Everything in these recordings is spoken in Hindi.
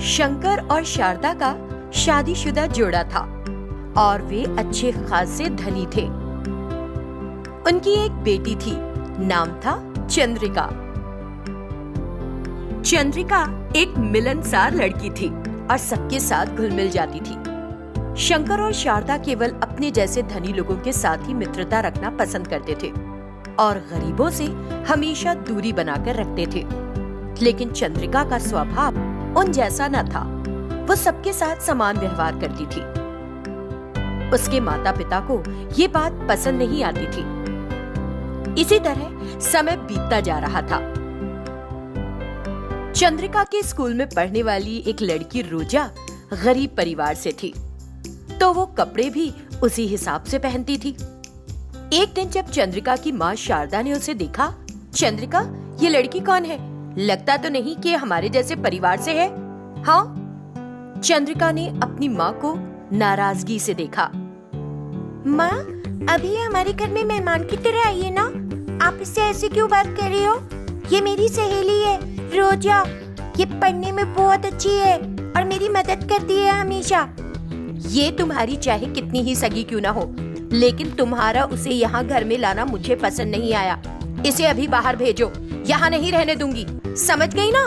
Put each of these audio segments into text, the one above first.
शंकर और शारदा का शादीशुदा जोड़ा था और वे अच्छे खासे धनी थे। उनकी एक बेटी थी, नाम था चंद्रिका। चंद्रिका एक मिलनसार लड़की थी और सबके साथ घुल मिल जाती थी। शंकर और शारदा केवल अपने जैसे धनी लोगों के साथ ही मित्रता रखना पसंद करते थे और गरीबों से हमेशा दूरी बनाकर रखते थे। लेकिन चंद्रिका का स्वभाव उन जैसा न था। वो सबके साथ समान व्यवहार करती थी। उसके माता पिता को ये बात पसंद नहीं आती थी। इसी तरह समय बीतता जा रहा था। चंद्रिका के स्कूल में पढ़ने वाली एक लड़की रोजा गरीब परिवार से थी, तो वो कपड़े भी उसी हिसाब से पहनती थी। एक दिन जब चंद्रिका की माँ शारदा ने उसे देखा, चंद्रिका, ये लड़की कौन है? लगता तो नहीं कि हमारे जैसे परिवार से है। हाँ? चंद्रिका ने अपनी माँ को नाराजगी से देखा। माँ, अभी हमारे घर में मेहमान की तरह आई है ना? आप इससे ऐसे क्यों बात कर रही हो? ये मेरी सहेली है, रोजा। ये पढ़ने में बहुत अच्छी है और मेरी मदद करती है हमेशा। ये तुम्हारी चाहे कितनी ही सगी क्यों ना हो, लेकिन तुम्हारा उसे यहाँ घर में लाना मुझे पसंद नहीं आया। इसे अभी बाहर भेजो, यहाँ नहीं रहने दूंगी, समझ गई ना?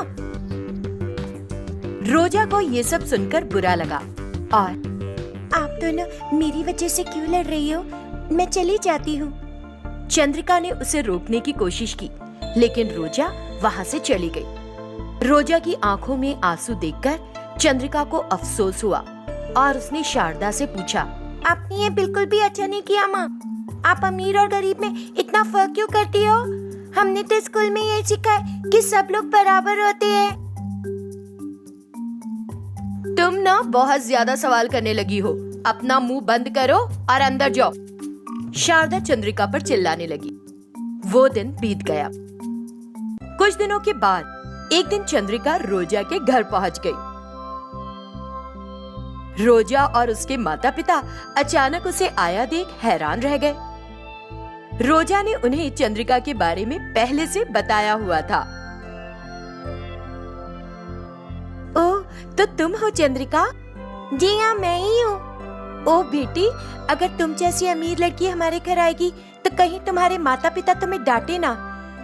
रोजा को ये सब सुनकर बुरा लगा और आप दोनों मेरी वजह से क्यों लड़ रही हो? मैं चली जाती हूँ। चंद्रिका ने उसे रोकने की कोशिश की, लेकिन रोजा वहाँ से चली गई। रोजा की आंखों में आंसू देखकर चंद्रिका को अफसोस हुआ और उसने शारदा से पूछा, आपने ये बिल्कुल भी अच्छा नहीं किया माँ। आप अमीर और गरीब में इतना फर्क क्यों करती हो? हमने तो स्कूल में ये सीखा है कि सब लोग बराबर होते हैं। तुम ना बहुत ज्यादा सवाल करने लगी हो। अपना मुंह बंद करो और अंदर जाओ। शारदा चंद्रिका पर चिल्लाने लगी। वो दिन बीत गया। कुछ दिनों के बाद एक दिन चंद्रिका रोजा के घर पहुंच गई। रोजा और उसके माता पिता अचानक उसे आया देख हैरान रह गए। रोजा ने उन्हें चंद्रिका के बारे में पहले से बताया हुआ था। ओह, तो तुम हो चंद्रिका? जी हाँ, मैं ही हूँ। ओह बेटी, अगर तुम जैसी अमीर लड़की हमारे घर आएगी तो कहीं तुम्हारे माता पिता तुम्हें डांटे ना।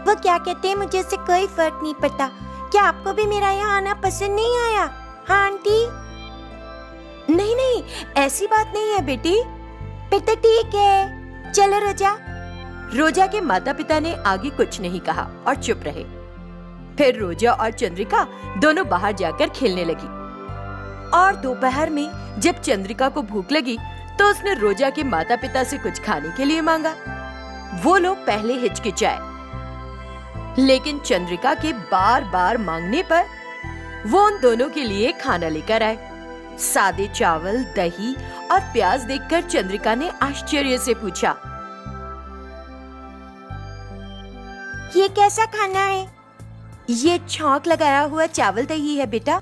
वो क्या कहते हैं मुझे इससे कोई फर्क नहीं पड़ता। क्या आपको भी मेरा यहाँ आना पसंद नहीं आया? हाँ आंटी? नहीं नहीं, ऐसी बात नहीं है बेटी। फिर तो ठीक है, चलो रोजा। रोजा के माता पिता ने आगे कुछ नहीं कहा और चुप रहे। फिर रोजा और चंद्रिका दोनों बाहर जाकर खेलने लगी और दोपहर में जब चंद्रिका को भूख लगी तो उसने रोजा के माता पिता से कुछ खाने के लिए मांगा। वो लोग पहले हिचकिचाए, लेकिन चंद्रिका के बार बार मांगने पर वो उन दोनों के लिए खाना लेकर आए। सादे चावल, दही और प्याज देखकर चंद्रिका ने आश्चर्य से पूछा, ये कैसा खाना है? ये छौंक लगाया हुआ चावल दही है बेटा।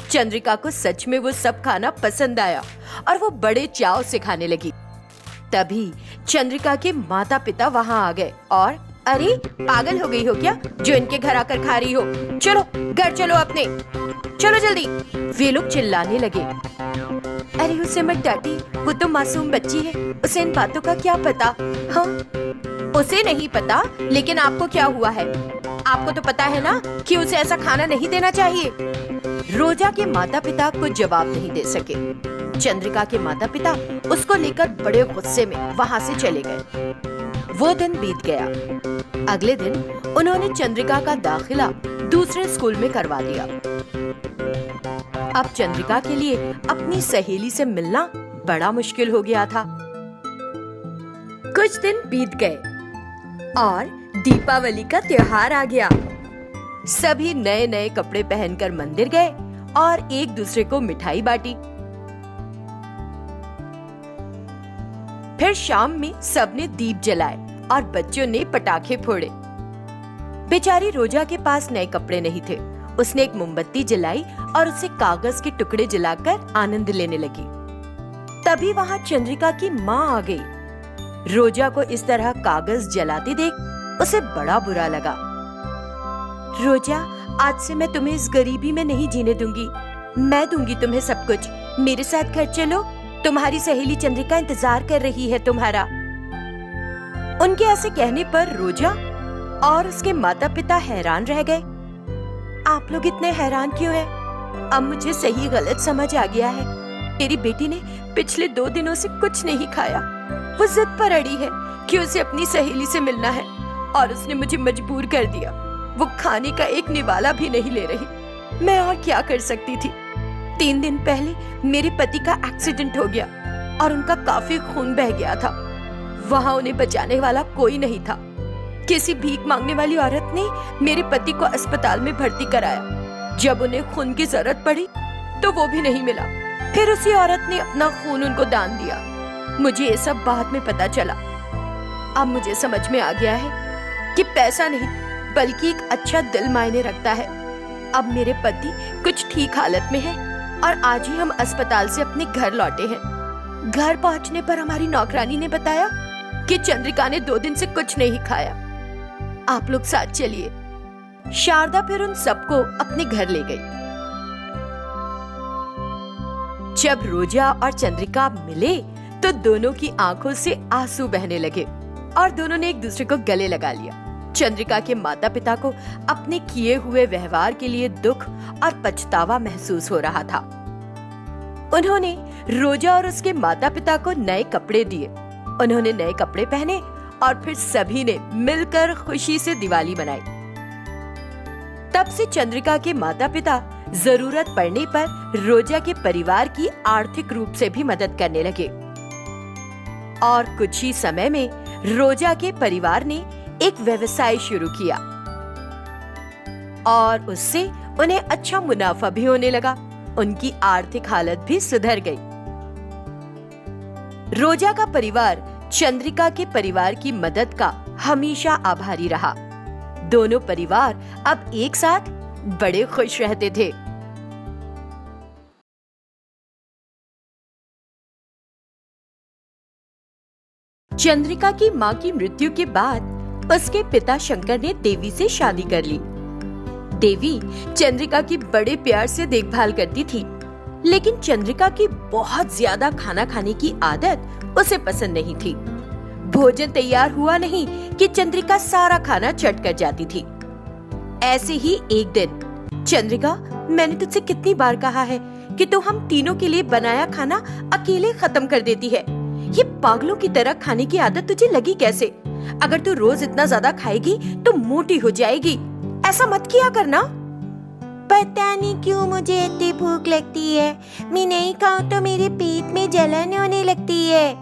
चंद्रिका को सच में वो सब खाना पसंद आया और वो बड़े चाव से खाने लगी। तभी चंद्रिका के माता पिता वहाँ आ गए और अरे पागल हो गई हो क्या जो इनके घर आकर खा रही हो? चलो घर चलो अपने, चलो जल्दी। वे लोग चिल्लाने लगे। अरे उसे मत डांटी, वो तो मासूम बच्ची है, उसे इन बातों का क्या पता। हाँ, उसे नहीं पता, लेकिन आपको क्या हुआ है? आपको तो पता है ना कि उसे ऐसा खाना नहीं देना चाहिए। रोजा के माता पिता कुछ जवाब नहीं दे सके। चंद्रिका के माता पिता उसको लेकर बड़े गुस्से में वहाँ से चले गए। वो दिन बीत गया। अगले दिन उन्होंने चंद्रिका का दाखिला दूसरे स्कूल में करवा दिया। अब चंद्रिका के लिए अपनी सहेली से मिलना बड़ा मुश्किल हो गया था। कुछ दिन बीत गए और दीपावली का त्योहार आ गया। सभी नए नए कपड़े पहनकर मंदिर गए और एक दूसरे को मिठाई बांटी। फिर शाम में सबने दीप जलाए और बच्चों ने पटाखे फोड़े। बेचारी रोजा के पास नए कपड़े नहीं थे। उसने एक मोमबत्ती जलाई और उसे कागज के टुकड़े जलाकर आनंद लेने लगी। तभी वहाँ चंद्रिका की माँ आ गई। रोजा को इस तरह कागज जलाते देख उसे बड़ा बुरा लगा। रोजा, आज से मैं तुम्हें इस गरीबी में नहीं जीने दूंगी। मैं दूंगी तुम्हें सब कुछ। मेरे साथ घर चलो, तुम्हारी सहेली चंद्रिका इंतजार कर रही है तुम्हारा। उनके ऐसे कहने पर रोजा और उसके माता पिता हैरान रह गए। आप लोग इतने हैरान क्यों हैं? अब मुझे सही गलत समझ आ गया है। मेरी बेटी ने पिछले 2 दिनों से कुछ नहीं खाया। वो जिद पर अड़ी है कि उसे अपनी सहेली से मिलना है और उसने मुझे मजबूर कर दिया। वो खाने का एक निवाला भी नहीं ले रही। मैं और क्या कर सकती थी? 3 दिन पहले मेरे पति का एक्सीडेंट हो गया और उनका काफी खून बह गया था। वहाँ उन्हें बचाने वाला कोई नहीं था। किसी भीख मांगने वाली औरत ने मेरे पति को अस्पताल में भर्ती कराया। जब उन्हें खून की जरूरत पड़ी तो वो भी नहीं मिला। फिर उसी औरत ने अपना खून उनको दान दिया। मुझे ये सब बाद में पता चला। अब मुझे समझ में आ गया है कि पैसा नहीं बल्कि एक अच्छा दिल मायने रखता है। अब मेरे पति कुछ ठीक हालत में हैं और आज ही हम अस्पताल से अपने घर लौटे हैं। घर पहुंचने पर हमारी नौकरानी ने बताया कि चंद्रिका ने 2 दिन से कुछ नहीं खाया। आप लोग साथ चलिए। शारदा फिर उन सबको अपने घर ले गई। जब रोजा और चंद्रिका मिले तो दोनों की आंखों से आंसू बहने लगे और दोनों ने एक दूसरे को गले लगा लिया। चंद्रिका के माता पिता को अपने किए हुए व्यवहार के लिए दुख और पछतावा महसूस हो रहा था। उन्होंने रोजा और उसके माता पिता को नए कपड़े दिए। उन्होंने नए कपड़े पहने और फिर सभी ने मिलकर खुशी से दिवाली मनाई। तब से चंद्रिका के माता पिता जरूरत पड़ने पर रोजा के परिवार की आर्थिक रूप से भी मदद करने लगे और कुछ ही समय में रोजा के परिवार ने एक व्यवसाय शुरू किया और उससे उन्हें अच्छा मुनाफा भी होने लगा। उनकी आर्थिक हालत भी सुधर गई। रोजा का परिवार चंद्रिका के परिवार की मदद का हमेशा आभारी रहा। दोनों परिवार अब एक साथ बड़े खुश रहते थे। चंद्रिका की मां की मृत्यु के बाद उसके पिता शंकर ने देवी से शादी कर ली। देवी चंद्रिका की बड़े प्यार से देखभाल करती थी, लेकिन चंद्रिका की बहुत ज्यादा खाना खाने की आदत उसे पसंद नहीं थी। भोजन तैयार हुआ नहीं कि चंद्रिका सारा खाना चट कर जाती थी। ऐसे ही एक दिन, चंद्रिका, मैंने तुझसे कितनी बार कहा है कि तू हम तीनों के लिए बनाया खाना अकेले खत्म कर देती है। ये पागलों की तरह खाने की आदत तुझे लगी कैसे? अगर तू रोज इतना ज्यादा खाएगी तो मोटी हो जाएगी। ऐसा मत किया करना। पता नहीं क्यों मुझे इतनी भूख लगती है। मैं नहीं खाऊं तो मेरे पेट में जलन होने लगती है।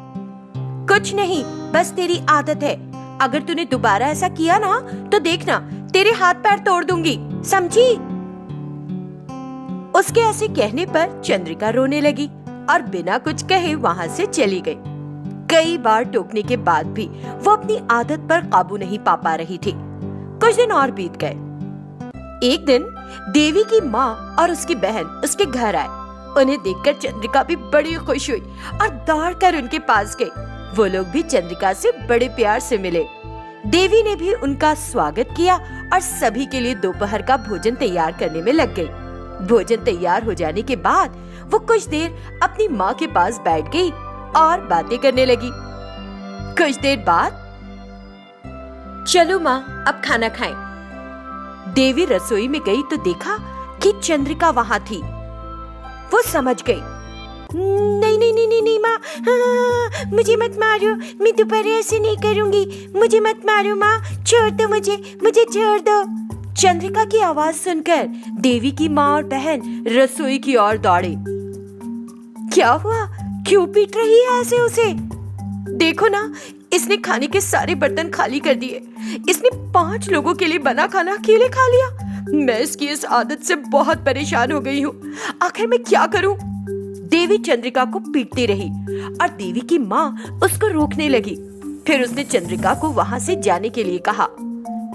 कुछ नहीं, बस तेरी आदत है। अगर तूने दोबारा ऐसा किया ना तो देखना तेरे हाथ पैर तोड़ दूंगी, समझी? उसके ऐसे कहने पर चंद्रिका रोने लगी और बिना कुछ कहे वहाँ से चली गई। कई बार टोकने के बाद भी वो अपनी आदत पर काबू नहीं पा रही थी। कुछ दिन और बीत गए। एक दिन देवी की माँ और उसकी बहन उसके घर आए। उन्हें देखकर चंद्रिका भी बड़ी खुश हुई और दौड़कर उनके पास गई। वो लोग भी चंद्रिका से बड़े प्यार से मिले। देवी ने भी उनका स्वागत किया और सभी के लिए दोपहर का भोजन तैयार करने में लग गई। भोजन तैयार हो जाने के बाद वो कुछ देर अपनी माँ के पास बैठ गई और बातें करने लगी। कुछ देर बाद, चलो माँ, अब खाना खाएं। देवी रसोई में गई तो देखा कि चंद्रिका वहाँ थी। वो समझ गई। नहीं नहीं नहीं नहीं, नहीं माँ, मुझे मत मारो। मैं दोबारा ऐसे नहीं करूँगी। मुझे मत मारो माँ, छोड़ दो मुझे छोड़ दो। चंद्रिका की आवाज सुनकर देवी की माँ और बहन रसोई की ओर दौड़े। क्या हुआ? क्यों पीट रही है ऐसे उसे? देखो ना, इसने खाने के सारे बर्तन खाली कर दिए। इसने 5 लोगों के लिए बना खाना अकेले खा लिया। मैं इसकी इस आदत से बहुत परेशान हो गई हूँ। आखिर मैं क्या करूँ? देवी चंद्रिका को पीटती रही और देवी की माँ उसको रोकने लगी। फिर उसने चंद्रिका को वहाँ से जाने के लिए कहा।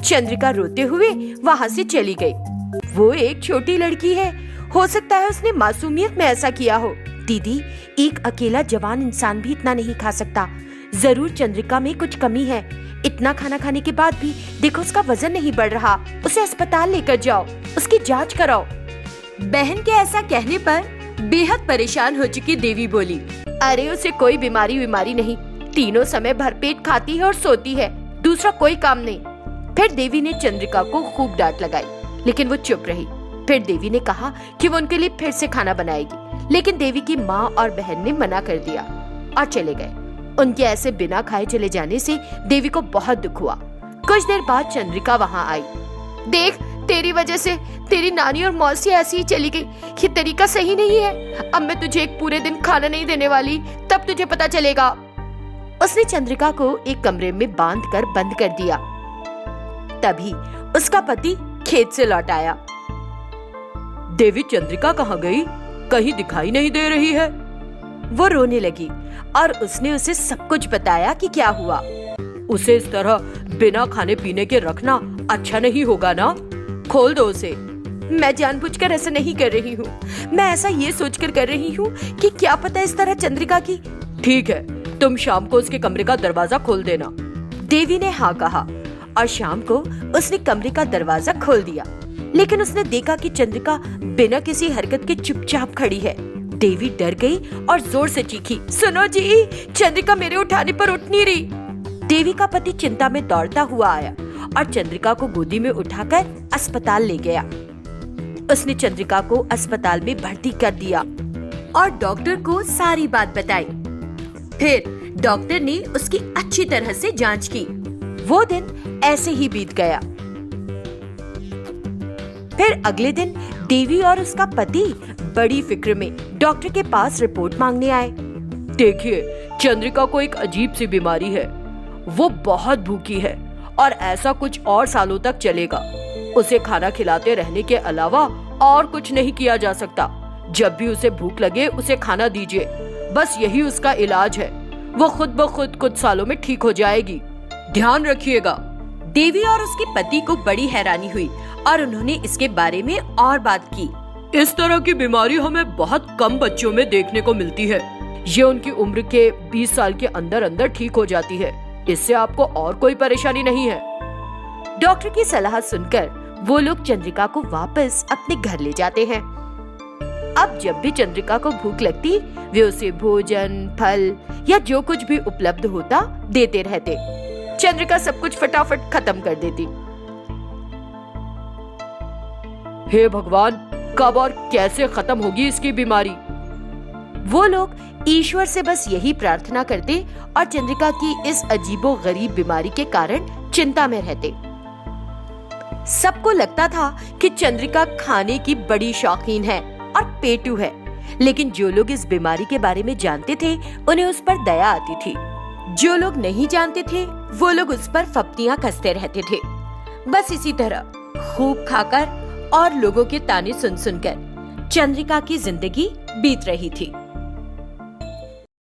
चंद्रिका रोते हुए वहाँ से चली गई। वो एक छोटी लड़की है, हो सकता है उसने मासूमियत में ऐसा किया हो। दीदी, एक अकेला जवान इंसान भी इतना नहीं खा सकता। जरूर चंद्रिका में कुछ कमी है, इतना खाना खाने के बाद भी देखो उसका वजन नहीं बढ़ रहा, उसे अस्पताल लेकर जाओ, उसकी जांच कराओ। बहन के ऐसा कहने पर बेहद परेशान हो चुकी देवी बोली, अरे उसे कोई बीमारी नहीं, तीनों समय भरपेट खाती है और सोती है, दूसरा कोई काम नहीं। फिर देवी ने चंद्रिका को खूब डांट लगाई, लेकिन वो चुप रही। फिर देवी ने कहा कि वो उनके लिए फिर से खाना बनाएगी, लेकिन देवी की माँ और बहन ने मना कर दिया और चले गए। उनके ऐसे बिना खाए चले जाने से देवी को बहुत दुख हुआ। कुछ देर बाद चंद्रिका वहाँ आई। देख, तेरी वजह से तेरी नानी और मौसी ऐसी ही चली गई। ये तरीका सही नहीं है। अब मैं तुझे एक पूरे दिन खाना नहीं देने वाली, तब तुझे पता चलेगा। उसने चंद्रिका को एक कमरे में बांधकर बंद कर दिया। तभी उसका पति खेत से लौट आया। देवी, चंद्रिका कहाँ गई? कहीं दिखाई नहीं दे रही है। वो रोने लगी और उसने उसे सब कुछ बताया कि क्या हुआ। उसे इस तरह बिना खाने पीने के रखना अच्छा नहीं होगा ना? खोल दो उसे। मैं जानबूझकर ऐसा नहीं कर रही हूँ, मैं ऐसा ये सोचकर कर रही हूँ कि क्या पता इस तरह चंद्रिका की। ठीक है, तुम शाम को उसके कमरे का दरवाजा खोल देना। देवी ने हाँ कहा और शाम को उसने कमरे का दरवाजा खोल दिया, लेकिन उसने देखा कि चंद्रिका बिना किसी हरकत के चुपचाप खड़ी है। देवी डर गई और जोर से चीखी, सुनो जी, चंद्रिका मेरे उठाने पर उठ नहीं रही। देवी का पति चिंता में दौड़ता हुआ आया और चंद्रिका को गोदी में उठाकर अस्पताल ले गया। उसने चंद्रिका को अस्पताल में भर्ती कर दिया और डॉक्टर को सारी बात बताई। फिर डॉक्टर ने उसकी अच्छी तरह से जांच की। वो दिन ऐसे ही बीत गया। फिर अगले दिन देवी और उसका पति बड़ी फिक्र में डॉक्टर के पास रिपोर्ट मांगने आए। देखिए, चंद्रिका को एक अजीब सी बीमारी है। वो बहुत भूखी है और ऐसा कुछ और सालों तक चलेगा। उसे खाना खिलाते रहने के अलावा और कुछ नहीं किया जा सकता। जब भी उसे भूख लगे उसे खाना दीजिए, बस यही उसका इलाज है। वो खुद ब खुद कुछ सालों में ठीक हो जाएगी, ध्यान रखिएगा। देवी और उसके पति को बड़ी हैरानी हुई और उन्होंने इसके बारे में और बात की। इस तरह की बीमारी हमें बहुत कम बच्चों में देखने को मिलती है। ये उनकी उम्र के 20 साल के अंदर अंदर ठीक हो जाती है। इससे आपको और कोई परेशानी नहीं है। डॉक्टर की सलाह सुनकर वो लोग चंद्रिका को वापस अपने घर ले जाते हैं। अब जब भी चंद्रिका को भूख लगती, वे उसे भोजन, फल या जो कुछ भी उपलब्ध होता देते रहते। चंद्रिका सब कुछ फटाफट खत्म कर देती। हे भगवान, कब और कैसे खत्म होगी इसकी बीमारी? वो लोग ईश्वर से बस यही प्रार्थना करते और चंद्रिका की इस अजीबो गरीब बीमारी के कारण चिंता में रहते। सबको लगता था कि चंद्रिका खाने की बड़ी शौकीन है और पेटू है, लेकिन जो लोग इस बीमारी के बारे में जानते थे उन्हें उस पर दया आती थी। जो लोग नहीं जानते थे वो लोग उस पर फप्तियां कसते रहते थे। बस इसी तरह खूब खाकर और लोगों के ताने सुन सुनकर चंद्रिका की जिंदगी बीत रही थी।